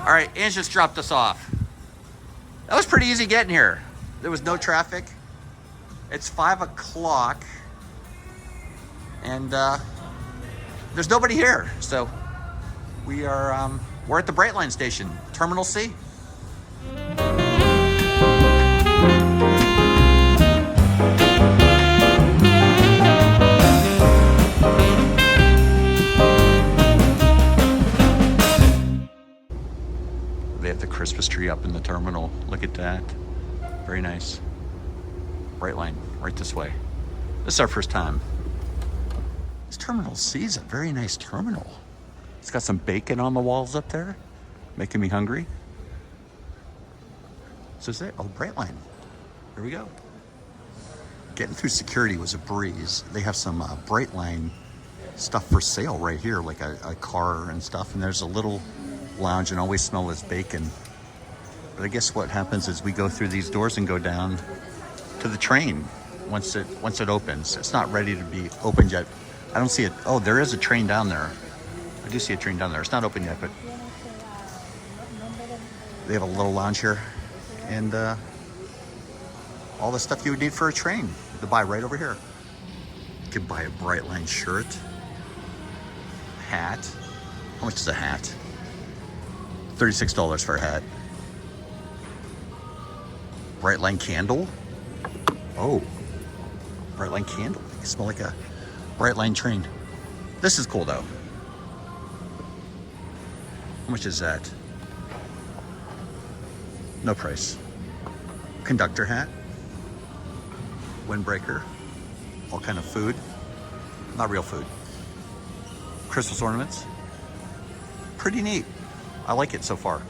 All right, Ange just dropped us off. That was pretty easy getting here. There was no traffic. It's 5 o'clock and there's nobody here. So we're at the Brightline station, Terminal C. They have the Christmas tree up in the terminal. Look at that. Very nice. Brightline, right this way. This is our first time. This Terminal C is a very nice terminal. It's got some bacon on the walls up there, making me hungry. So is that, oh, Brightline. Here we go. Getting through security was a breeze. They have some Brightline stuff for sale right here, like a car and stuff. And there's a little lounge and always smell this bacon. But I guess what happens is we go through these doors and go down to the train once it opens. It's not ready to be opened yet. I don't see it. Oh, there is a train down there. I do see a train down there. It's not open yet, but they have a little lounge here and all the stuff you would need for a train to buy right over here. You can buy a Brightline shirt, hat. How much is a hat? $36 for a hat. Brightline candle. Oh, Brightline candle. You smell like a Brightline train. This is cool though. How much is that? No price. Conductor hat. Windbreaker. All kind of food. Not real food. Christmas ornaments. Pretty neat. I like it so far.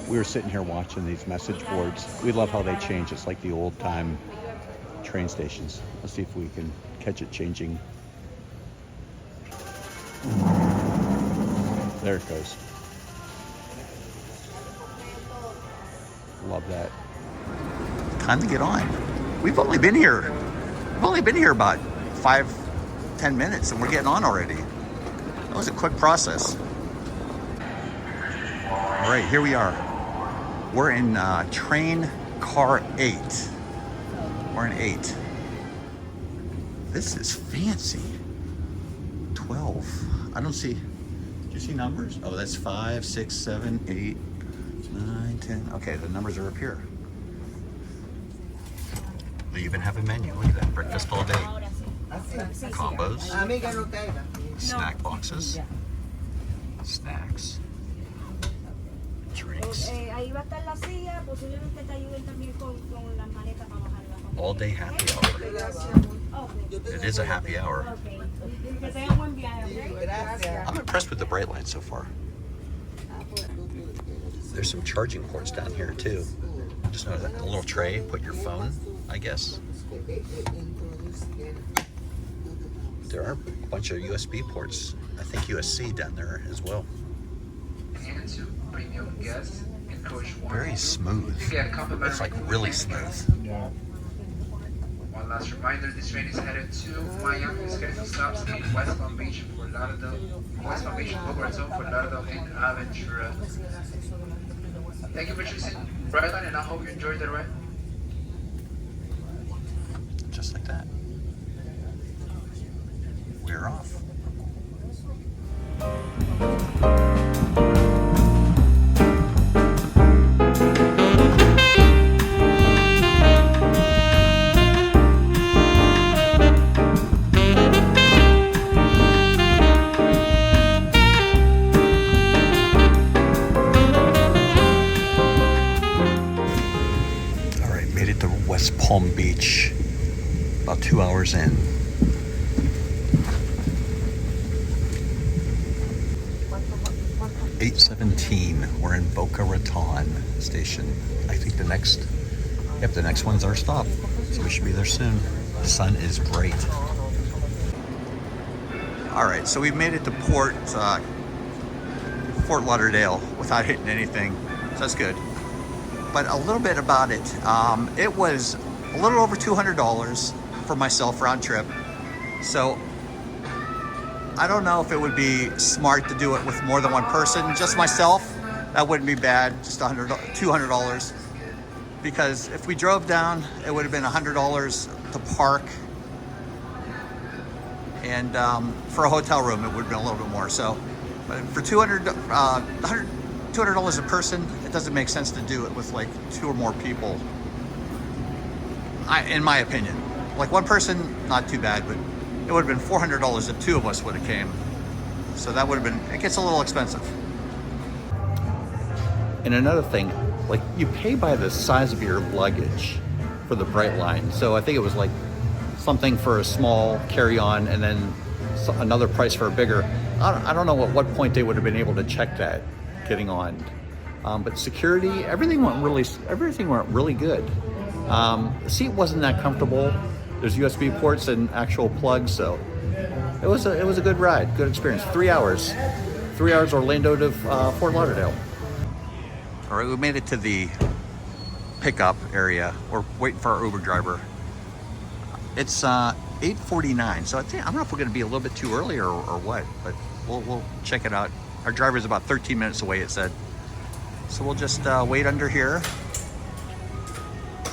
We were sitting here watching these message boards. We love how they change. It's like the old time train stations. Let's see if we can catch it changing. There it goes. Love that. Time to get on. We've only been here about 5-10 minutes and we're getting on already. That was a quick process. All right, here we are. We're in train car 8. We're in 8. This is fancy. 12. I don't see. Do you see numbers? Oh, that's 5, 6, 7, 8, 9, 10. Okay, the numbers are up here. They even have a menu. Look at that. Breakfast all day. Combos. Snack boxes. Snacks. Drinks. All day happy hour. It is a happy hour. I'm impressed with the Brightline so far. There's some charging ports down here too. Just know that a little tray, put your phone, I guess. There are a bunch of USB ports. I think USB down there as well. Very smooth. It's like really smooth. One last reminder, this train is headed to Miami. Scheduled stops in West Palm Beach, Fort Lauderdale, West Palm Beach, Boca Raton, Fort Lauderdale, and Aventura. Thank you for choosing Brightline, and I hope you enjoyed the ride. Just like that. We're off. West Palm Beach, about 2 hours in. $8:17. We're in Boca Raton station. I think the next one's our stop, so we should be there soon. The sun is bright. All right, so we've made it to Fort Lauderdale without hitting anything, so that's good. But a little bit about it. It was a little over $200 for myself round trip. So I don't know if it would be smart to do it with more than one person. Just myself, that wouldn't be bad, just $200, because if we drove down, it would have been $100 to park, and for a hotel room, it would have been a little bit more. So, but for $200 a person, it doesn't make sense to do it with like 2 or more people. In my opinion, like one person, not too bad, but it would have been $400 if 2 of us would have came. So that would have been, it gets a little expensive. And another thing, like you pay by the size of your luggage for the Brightline. So I think it was like something for a small carry-on and then another price for a bigger. I don't know at what point they would have been able to check that getting on. But security, everything went really good. The seat wasn't that comfortable. There's USB ports and actual plugs, so it was a good ride, good experience. 3 hours Orlando to Fort Lauderdale. All right, we made it to the pickup area. We're waiting for our Uber driver. It's 8:49, so I don't know if we're going to be a little bit too early or what, but we'll check it out. Our driver's about 13 minutes away, it said. So we'll just wait under here.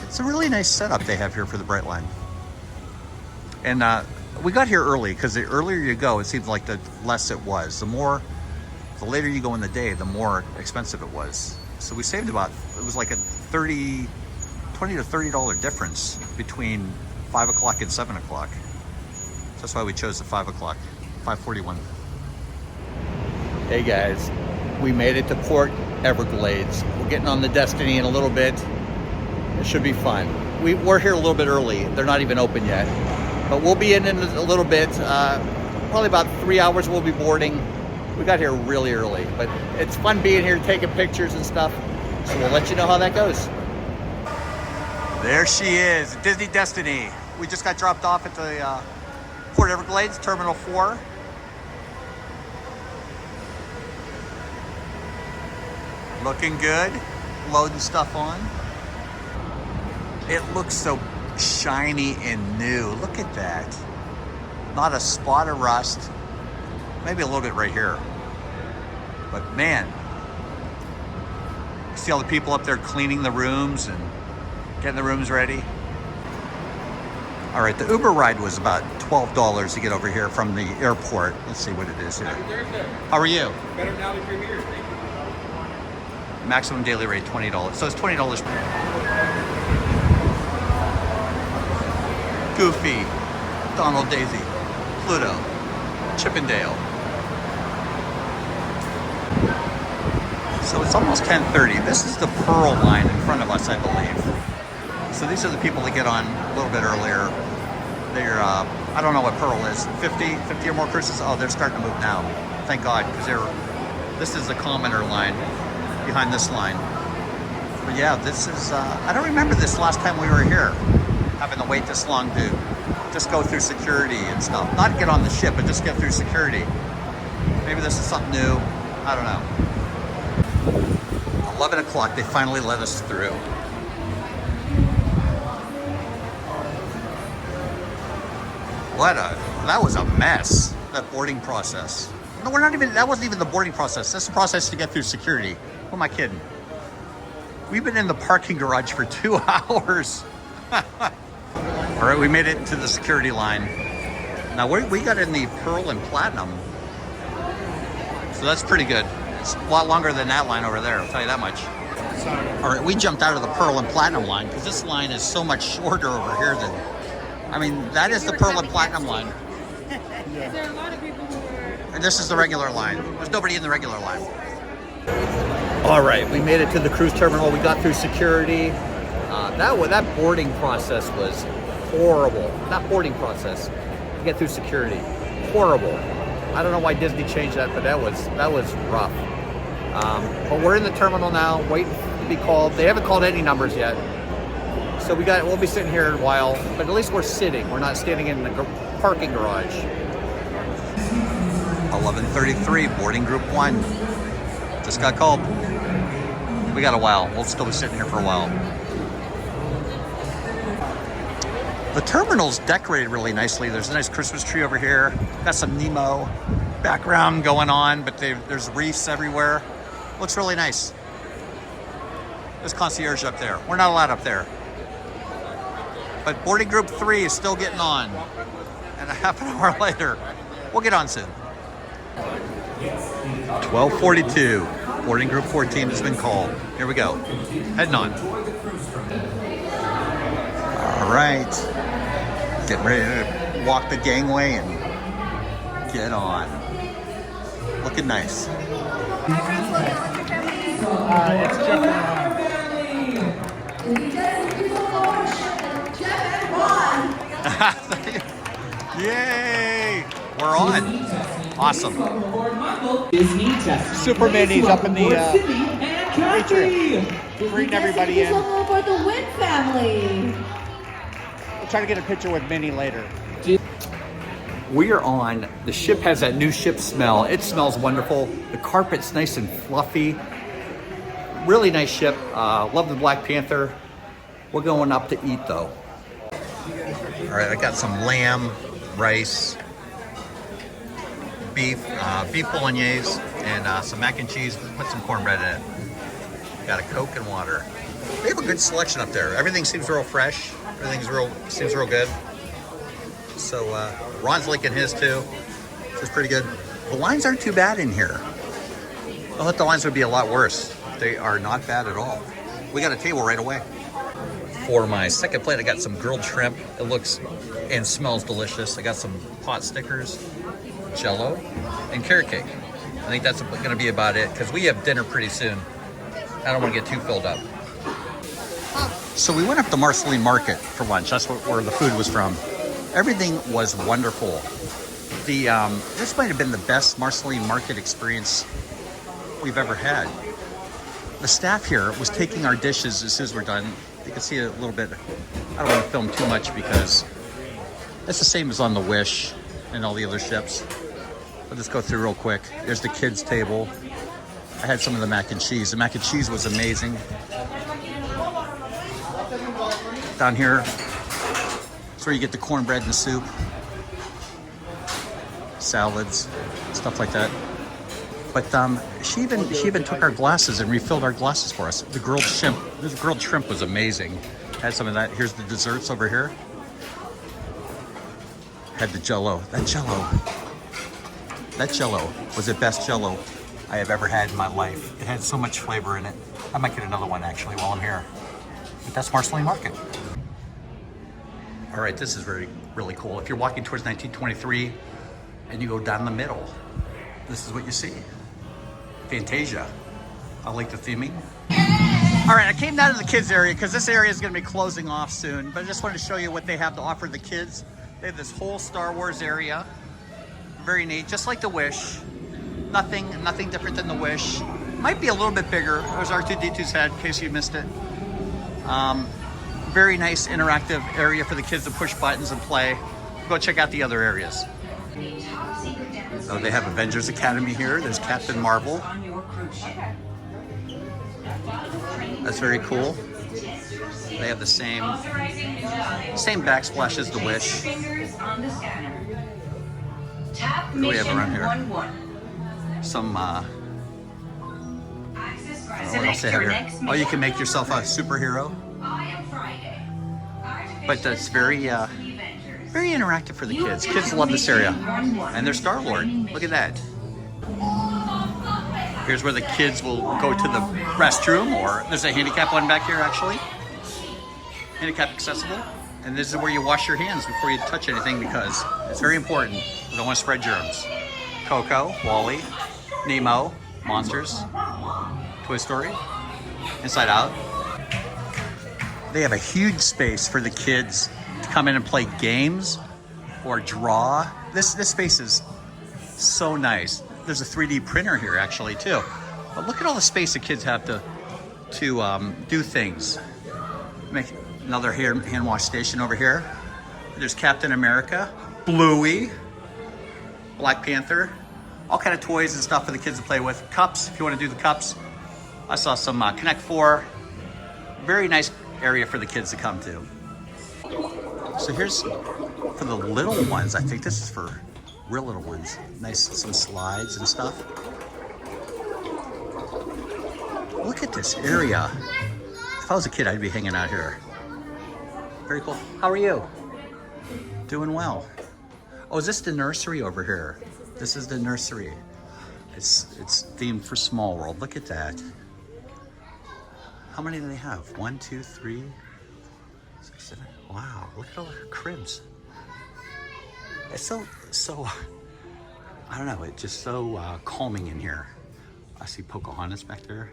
It's a really nice setup they have here for the Brightline. And we got here early because the earlier you go, it seems like the less it was. The later you go in the day, the more expensive it was. So we saved it was like a $20 to $30 difference between 5 o'clock and 7 o'clock. So that's why we chose the 5 o'clock, 5:41. Hey guys, we made it to Port Everglades. We're getting on the Destiny in a little bit. It should be fun. We're here a little bit early. They're not even open yet. But we'll be in a little bit. Probably about 3 hours we'll be boarding. We got here really early, but it's fun being here, taking pictures and stuff. So we'll let you know how that goes. There she is, Disney Destiny. We just got dropped off at the Port Everglades, Terminal 4. Looking good, loading stuff on. It looks so shiny and new. Look at that. Not a spot of rust. Maybe a little bit right here. But man, you see all the people up there cleaning the rooms and getting the rooms ready. All right, the Uber ride was about $12 to get over here from the airport. Let's see what it is here. How are you? Better now that you're here. Thank you. Maximum daily rate $20. So it's $20. Goofy, Donald Daisy, Pluto, Chippendale. So it's almost 10:30. This is the Pearl line in front of us, I believe. So these are the people that get on a little bit earlier. They're, I don't know what Pearl is, 50 or more cruises. Oh, they're starting to move now. Thank God, because this is the commoner line behind this line. But yeah, this is, I don't remember this last time we were here, having to wait this long to just go through security and stuff. Not get on the ship, but just get through security. Maybe this is something new. I don't know. 11 o'clock, they finally let us through. That was a mess, that boarding process. No, that wasn't even the boarding process. That's the process to get through security. Who am I kidding? We've been in the parking garage for 2 hours. All right, we made it to the security line. Now we got in the Pearl and Platinum. So that's pretty good. It's a lot longer than that line over there, I'll tell you that much. All right, we jumped out of the Pearl and Platinum line because this line is so much shorter over here than, that is the Pearl and Platinum line. Is there a lot of people who are... And this is the regular line. There's nobody in the regular line. All right, we made it to the cruise terminal. We got through security. That boarding process was horrible. Not boarding process, to get through security. Horrible. I don't know why Disney changed that, but that was rough. But we're in the terminal now, waiting to be called. They haven't called any numbers yet. So we'll be sitting here in a while, but at least we're sitting. We're not standing in the parking garage. 11:33, boarding group 1. Just got called. We got a while. We'll still be sitting here for a while. The terminal's decorated really nicely. There's a nice Christmas tree over here. Got some Nemo background going on, but there's reefs everywhere. Looks really nice. There's concierge up there. We're not allowed up there. But boarding group 3 is still getting on. And a half an hour later, we'll get on soon. 12:42. Boarding group 14 has been called. Here we go. Heading on. All right. Getting ready to walk the gangway and get on. Looking nice. It's Jeff and Ron. Yay! We're on. Awesome. Super Minis up in the atrium. Greeting everybody in. Welcome aboard the Wynn family. We'll try to get a picture with Minnie later. We are on. The ship has that new ship smell. It smells wonderful. The carpet's nice and fluffy. Really nice ship. Love the Black Panther. We're going up to eat though. All right, I got some lamb, rice, beef bolognese, and some mac and cheese. Put some cornbread in it. Got a Coke and water. They have a good selection up there. Everything seems real fresh. Seems real good. So Ron's liking his too. It's pretty good. The lines aren't too bad in here. I thought the lines would be a lot worse. They are not bad at all. We got a table right away. For my second plate, I got some grilled shrimp. It looks and smells delicious. I got some pot stickers, Jello, and carrot cake. I think that's going to be about it because we have dinner pretty soon. I don't want to get too filled up. So we went up to Marceline Market for lunch. That's where the food was from. Everything was wonderful. This might have been the best Marceline Market experience we've ever had. The staff here was taking our dishes as soon as we're done. You can see a little bit. I don't want to film too much because it's the same as on the Wish and all the other ships. I'll just go through real quick. There's the kids' table. I had some of the mac and cheese. The mac and cheese was amazing. Down here, it's where you get the cornbread and the soup, salads, stuff like that. But she even took our glasses and refilled our glasses for us. The grilled shrimp was amazing. Had some of that. Here's the desserts over here. Had the Jello. That Jello was the best Jello I have ever had in my life. It had so much flavor in it. I might get another one actually while I'm here. But that's Marceline Market. All right, this is really cool. If you're walking towards 1923 and you go down the middle, this is what you see. Fantasia. I like the theming. All right, I came down to the kids area because this area is going to be closing off soon, but I just wanted to show you what they have to offer the kids. They have this whole Star Wars area. Very neat, just like the Wish. Nothing different than the Wish. Might be a little bit bigger. There's R2-D2's head, in case you missed it. Very nice interactive area for the kids to push buttons and play. Go check out the other areas. So they have Avengers Academy here. There's Captain Marvel. That's very cool. They have the same backsplash as the Wish. What do we have around here? Some, what else they have here? Oh, you can make yourself a superhero. But that's very interactive for the kids. Kids love this area. And there's Star-Lord. Look at that. Here's where the kids will go to the restroom, or there's a handicap one back here actually. Handicap accessible. And this is where you wash your hands before you touch anything because it's very important. You don't want to spread germs. Coco, Wally, Nemo, Monsters, Toy Story, Inside Out. They have a huge space for the kids to come in and play games or draw. This space is so nice. There's a 3D printer here actually too. But look at all the space the kids have to do things. Make another hand wash station over here. There's Captain America, Bluey, Black Panther, all kind of toys and stuff for the kids to play with. Cups, if you want to do the cups. I saw some Connect 4. Very nice area for the kids to come to. So here's for the little ones. I think this is for real little ones. Nice, some slides and stuff. Look at this area. If I was a kid, I'd be hanging out here. Very cool. How are you? Doing well. Oh, is this the nursery over here? This is the nursery. It's themed for Small World. Look at that. How many do they have? 1, 2, 3, 6, 7. Wow, look at all the cribs. It's so, I don't know, it's just so calming in here. I see Pocahontas back there.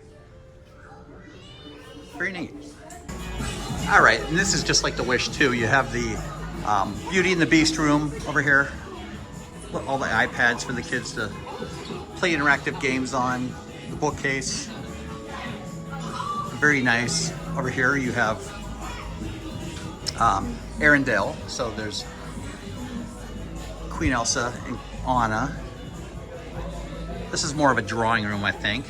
Very neat. All right, and this is just like the Wish too. You have the Beauty and the Beast room over here. Look, all the iPads for the kids to play interactive games on. The bookcase. Very nice. Over here you have Arendelle. So there's Queen Elsa and Anna. This is more of a drawing room, I think.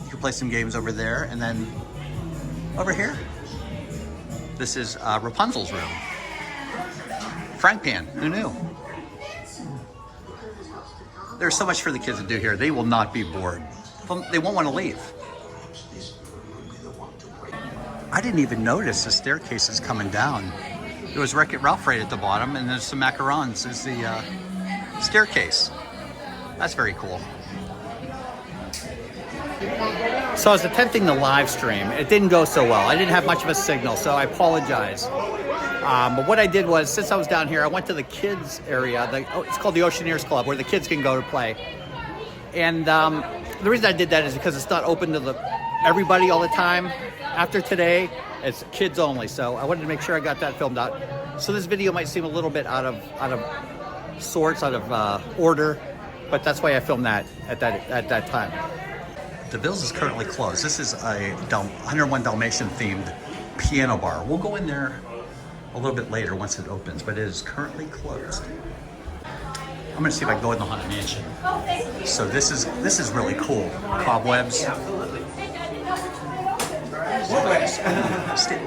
You can play some games over there, and then over here, this is Rapunzel's room. Frying pan, who knew? There's so much for the kids to do here. They will not be bored. They won't want to leave. I didn't even notice the staircase is coming down. It was Wreck-It Ralph right at the bottom, and there's some macarons. There's the staircase. That's very cool. So I was attempting the live stream. It didn't go so well. I didn't have much of a signal, so I apologize. But what I did was, since I was down here, I went to the kids area. It's called the Oceaneers Club, where the kids can go to play. And the reason I did that is because it's not open to everybody all the time. After today, it's kids only. So I wanted to make sure I got that filmed out. So this video might seem a little bit out of sorts, out of order, but that's why I filmed that at that time. DeVille's is currently closed. This is a 101 Dalmatian themed piano bar. We'll go in there a little bit later once it opens, but it is currently closed. I'm gonna see if I can go in the Haunted Mansion. So this is really cool. Cobwebs.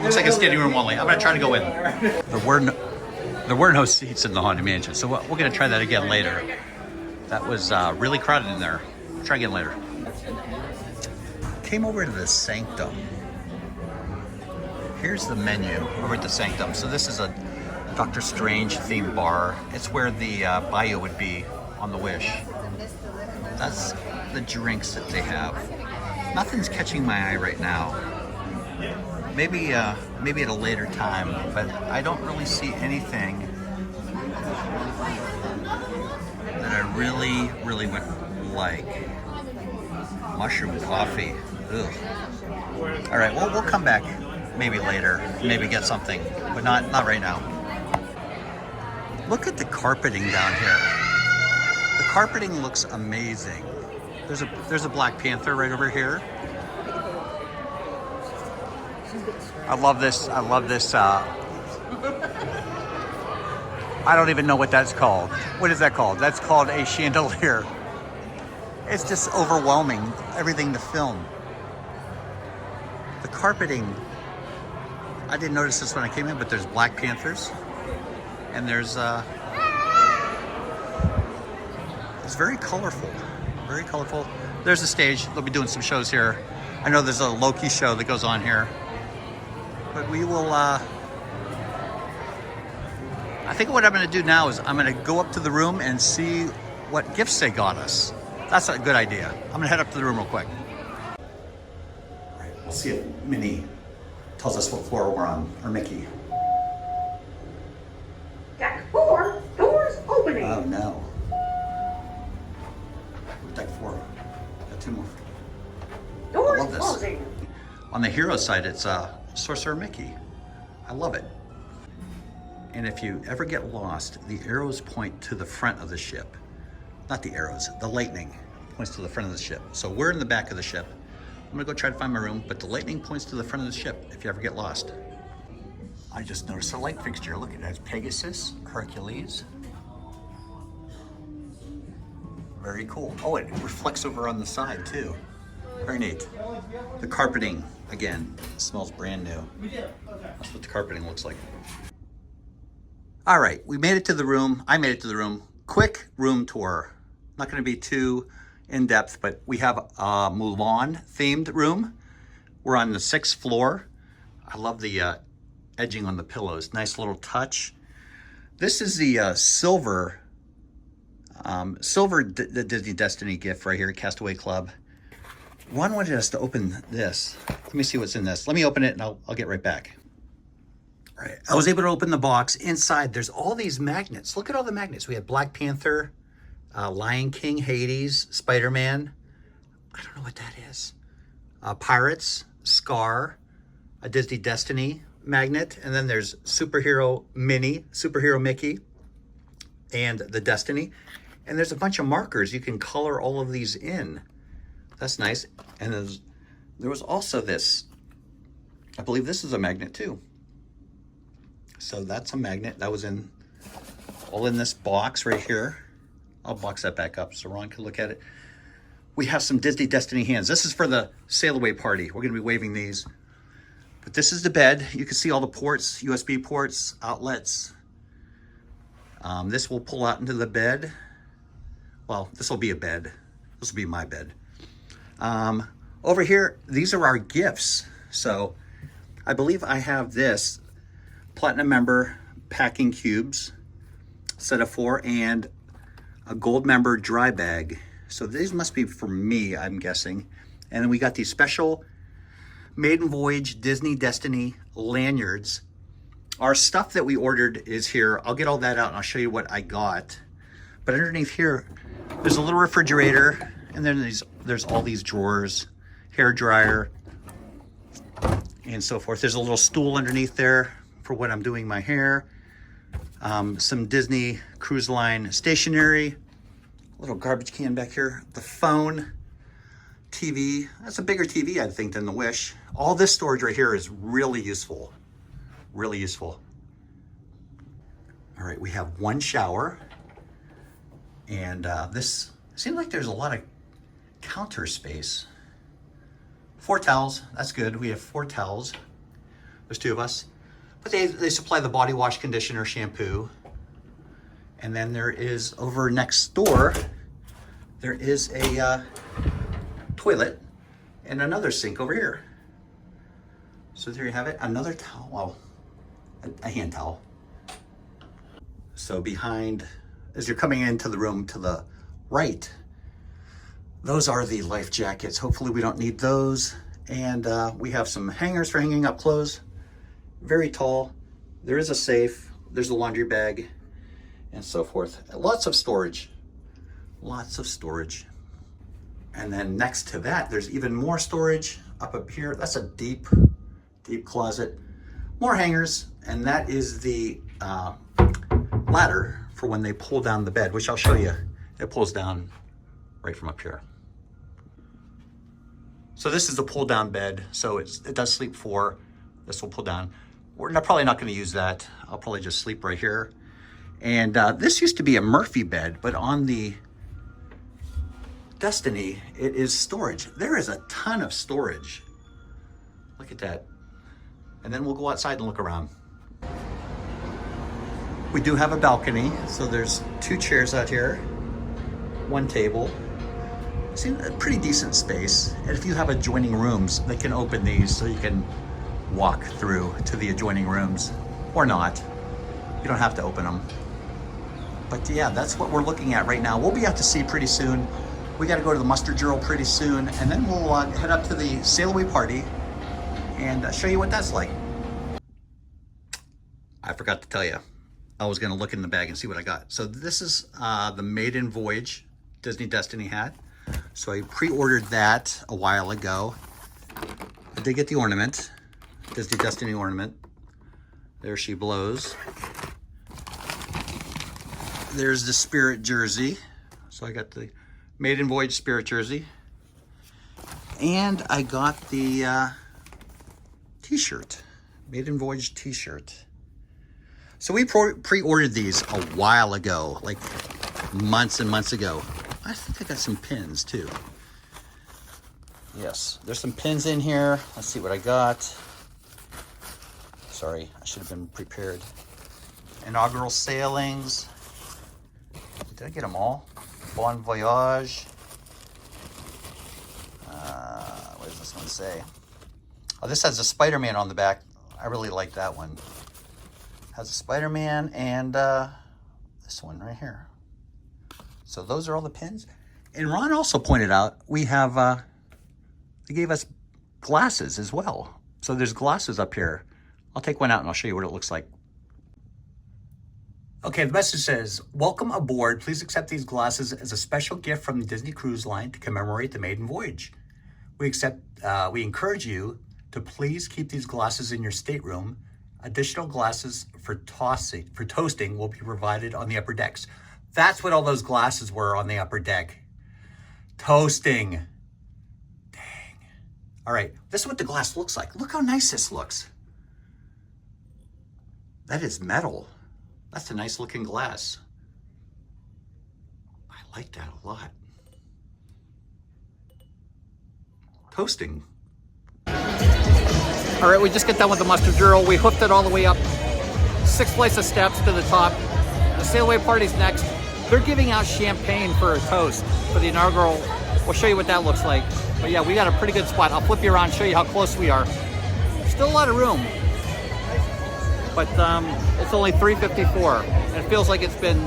Looks like a standing room only. I'm gonna try to go in. There were no seats in the Haunted Mansion, so we're gonna try that again later. That was really crowded in there. Try again later. Came over to the Sanctum. Here's the menu over at the Sanctum. So this is a Doctor Strange themed bar. It's where the bayou would be on the Wish. That's the drinks that they have. Nothing's catching my eye right now. Maybe at a later time, but I don't really see anything that I really would like. Mushroom coffee. Ugh. All right, well, we'll come back maybe later, maybe get something, but not right now. Look at the carpeting down here. The carpeting looks amazing. There's a Black Panther right over here. I love this. I don't even know what that's called. What is that called? That's called a chandelier. It's just overwhelming, everything to film. The carpeting, I didn't notice this when I came in, but there's Black Panthers. And there's, it's very colorful, very colorful. There's the stage, they'll be doing some shows here. I know there's a Loki show that goes on here. But we will, I think what I'm gonna do now is I'm gonna go up to the room and see what gifts they got us. That's a good idea. I'm gonna head up to the room real quick. All right, we'll see if Minnie tells us what floor we're on, or Mickey. Deck 4, doors opening. Oh no. Deck 4. Got 2 more. Doors I love this. closing. On the hero side, it's Sorcerer Mickey. I love it. And if you ever get lost, the arrows point to the front of the ship. Not the arrows, the lightning points to the front of the ship. So we're in the back of the ship. I'm gonna go try to find my room, but the lightning points to the front of the ship if you ever get lost. I just noticed a light fixture. Look, it has Pegasus, Hercules. Very cool. Oh, it reflects over on the side too. Very neat. The carpeting, again, smells brand new. That's what the carpeting looks like. All right, we made it to the room. I made it to the room. Quick room tour. Not gonna be too in depth, but we have a Mulan themed room. We're on the 6th floor. I love the edging on the pillows. Nice little touch. This is the silver the Disney Destiny gift right here at Castaway Club. Ron wanted us to open this. Let me see what's in this. Let me open it and I'll get right back. All right, I was able to open the box. Inside, there's all these magnets. Look at all the magnets. We have Black Panther, Lion King, Hades, Spider-Man. I don't know what that is. Pirates, Scar, a Disney Destiny magnet, and then there's Superhero Mickey, and the Destiny. And there's a bunch of markers. You can color all of these in. That's nice. And there was also this. I believe this is a magnet too. So that's a magnet that was all in this box right here. I'll box that back up so Ron can look at it. We have some Disney Destiny hands. This is for the sailaway party. We're gonna be waving these. But this is the bed. You can see all the ports, USB ports, outlets. This will pull out into the bed. Well, this will be a bed. This will be my bed. Over here, these are our gifts. So I believe I have this Platinum member packing cubes, set of 4, and a gold member dry bag. So these must be for me, I'm guessing. And then we got these special Maiden Voyage Disney Destiny lanyards. Our stuff that we ordered is here. I'll get all that out and I'll show you what I got. But underneath here, there's a little refrigerator, and then there's all these drawers, hair dryer, and so forth. There's a little stool underneath there for when I'm doing my hair. Some Disney Cruise Line stationery, little garbage can back here, the phone, TV. That's a bigger TV, I think, than the Wish. All this storage right here is really useful, really useful. All right, we have one shower, and this seems like there's a lot of counter space. 4 towels, that's good. We have 4 towels. There's 2 of us. But they supply the body wash, conditioner, shampoo. And then there is, over next door, there is a toilet and another sink over here. So there you have it, another towel, well, a hand towel. So behind, as you're coming into the room to the right, those are the life jackets. Hopefully we don't need those. And we have some hangers for hanging up clothes. Very tall. There is a safe. There's a laundry bag and so forth. Lots of storage. Lots of storage. And then next to that, there's even more storage up here. That's a deep, deep closet. More hangers. And that is the ladder for when they pull down the bed, which I'll show you. It pulls down right from up here. So this is the pull down bed. So it does sleep 4. This will pull down. We're probably not going to use that. I'll probably just sleep right here. And this used to be a Murphy bed, but on the Destiny, it is storage. There is a ton of storage. Look at that. And then we'll go outside and look around. We do have a balcony, so there's 2 chairs out here, 1 table. Seems a pretty decent space. And if you have adjoining rooms, they can open these so you can walk through to the adjoining rooms, or not. You don't have to open them. But yeah, that's what we're looking at right now. We'll be out to sea pretty soon. We got to go to the muster drill pretty soon, and then we'll head up to the sailaway party and show you what that's like. I forgot to tell you, I was going to look in the bag and see what I got. So this is the Maiden Voyage Disney Destiny hat. So I pre-ordered that a while ago. I did get the ornament, Disney Destiny ornament. There she blows. There's the Spirit jersey. So I got the Maiden Voyage Spirit jersey. And I got the t-shirt, Maiden Voyage t-shirt. So we pre-ordered these a while ago, like months and months ago. I think I got some pins too. Yes, there's some pins in here. Let's see what I got. Sorry, I should have been prepared. Inaugural sailings. Did I get them all? Maiden Voyage. this one say? Oh, this has a Spider-Man on the back. I really like that one. Has a Spider-Man and this one right here. So those are all the pins. And Ron also pointed out we have, they gave us glasses as well. So there's glasses up here. I'll take one out and I'll show you what it looks like. Okay, the message says, welcome aboard. Please accept these glasses as a special gift from the Disney Cruise Line to commemorate the Maiden Voyage. We encourage you to please keep these glasses in your stateroom. Additional glasses for toasting will be provided on the upper decks. That's what all those glasses were on the upper deck. Toasting. Dang. All right, this is what the glass looks like. Look how nice this looks. That is metal. That's a nice looking glass. I like that a lot. Toasting. All right, we just got done with the muster drill. We hooked it all the way up 6 flights of steps to the top. The sailaway party's next. They're giving out champagne for a toast for the inaugural. We'll show you what that looks like. But yeah, we got a pretty good spot. I'll flip you around, show you how close we are. Still a lot of room. But it's only 3:54, and it feels like it's been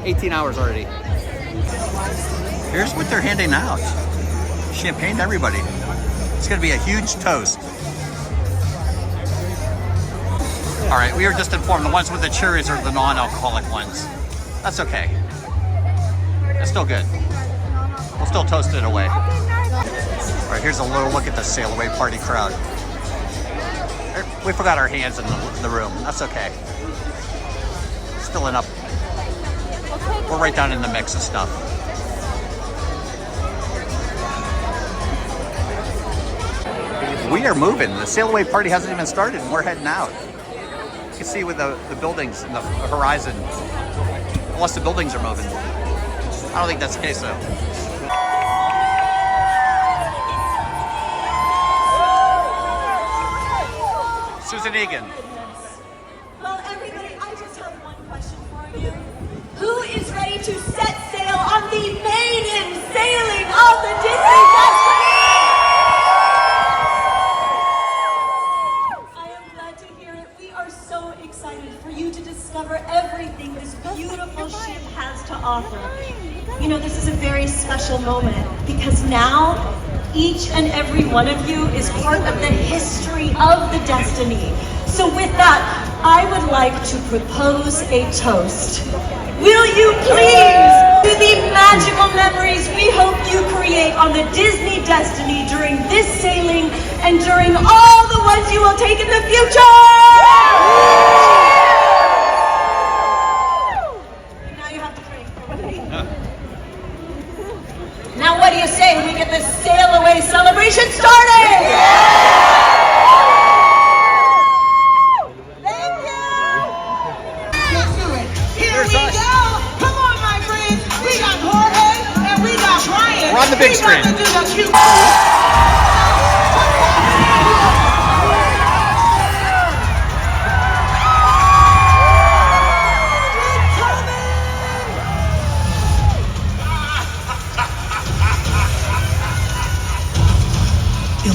18 hours already. Here's what they're handing out. Champagne to everybody. It's gonna be a huge toast. All right, we were just informed the ones with the cherries are the non-alcoholic ones. That's okay. It's still good. We'll still toast it away. All right, here's a little look at the sailaway party crowd. We forgot our hands in the room. That's okay. Still enough. We're right down in the mix of stuff. We are moving. The sailaway party hasn't even started and we're heading out. You can see with the buildings in the horizon. Unless the buildings are moving. I don't think that's the case though. Susan Egan. Well, everybody, I just have one question for you. Who is ready to set sail on the maiden sailing of the Disney Destiny? I am glad to hear it. We are so excited for you to discover everything this beautiful ship has to offer. You know, this is a very special moment because now each and every one of you is part of the history of the Destiny. So with that, I would like to propose a toast. Will you please, to the magical memories we hope you create on the Disney Destiny during this sailing and during all the ones you will take in the future? Now you have to drink. Now what do you say we get the sail away celebration started? Thank you! Let's do it. Here we go! Come on, my friends! We got Jorge and we got Ryan. We're on the big screen. To do the cute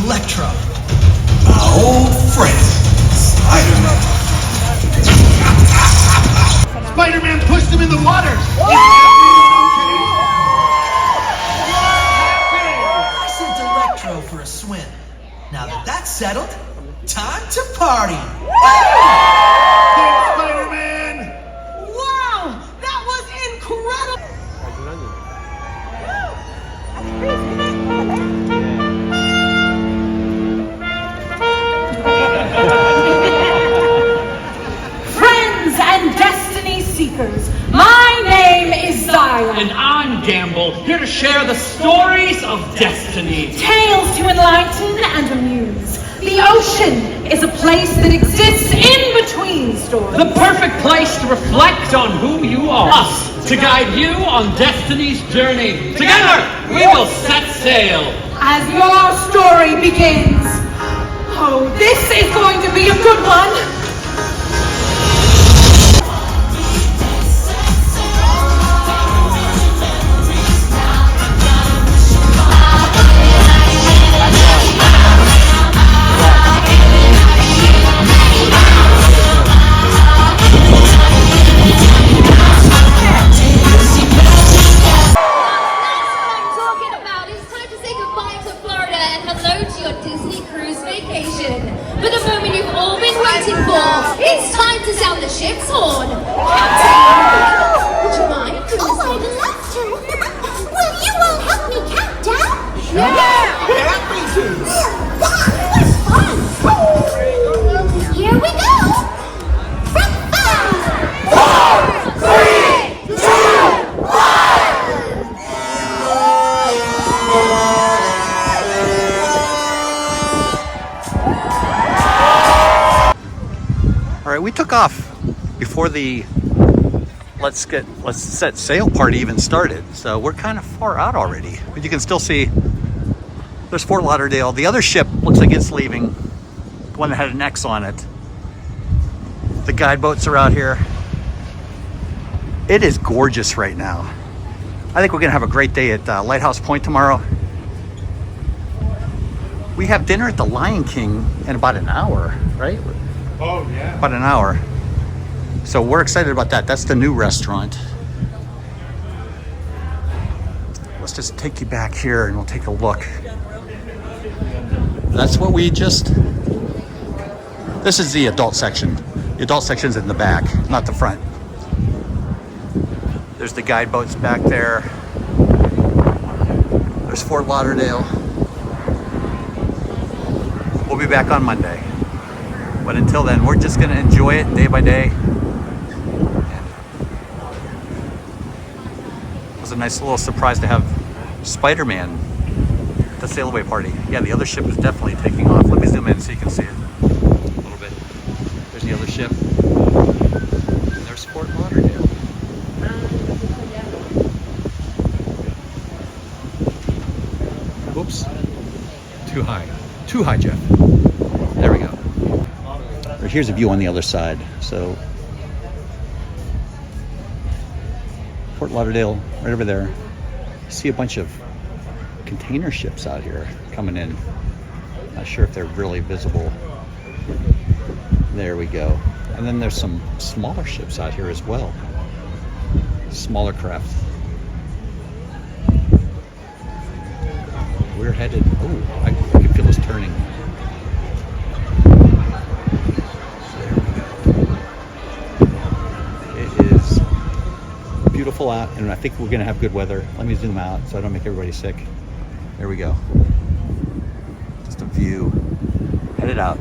Electro, my old friend, Spider-Man. Spider-Man pushed him in the water. I sent Electro for a swim. Now that that's settled, time to party. Spider-Man. Wow! That was incredible! Friends and Destiny Seekers, my name is Zyla. And I'm Gamble, here to share the stories of destiny. Tales to enlighten and amuse. The ocean is a place that exists in between stories. The perfect place to reflect on who you are. Us, to guide you on destiny's journey. Together, we will set sail. As your story begins. Oh, this is going to be a good one. said hello to your Disney cruise vacation. For the moment you've all been waiting for, it's time to sound the ship's horn. Captain, would you mind? Oh, I'd love to. Will you all help me count down? Happy to. Here we go. From 5, 4, 3, 2, 1. All right, we took off before the let's set sail party even started. So we're kind of far out already, but you can still see there's Fort Lauderdale. The other ship looks like it's leaving, the one that had an X on it. The guide boats are out here. It is gorgeous right now. I think we're gonna have a great day at Lighthouse Point tomorrow. We have dinner at the Lion King in about an hour, right? Oh, yeah. About an hour. So we're excited about that. That's the new restaurant. Let's just take you back here and we'll take a look. That's what we just... This is the adult section. The adult section's in the back, not the front. There's the guide boats back there. There's Fort Lauderdale. We'll be back on Monday. But until then, we're just gonna enjoy it day by day. It was a nice little surprise to have Spider-Man at the sailaway party. Yeah, the other ship is definitely taking off. Let me zoom in so you can see it a little bit. There's the other ship. And there's Fort Lauderdale. Oops. Too high. Too high, Jeff. There we go. Here's a view on the other side. So Fort Lauderdale, right over there. You see a bunch of container ships out here coming in. Not sure if they're really visible. There we go. And then there's some smaller ships out here as well. Smaller craft. We're headed, oh, I can feel us turning. Beautiful out, and I think we're gonna have good weather. Let me zoom out so I don't make everybody sick. There we go. Just a view. Headed out.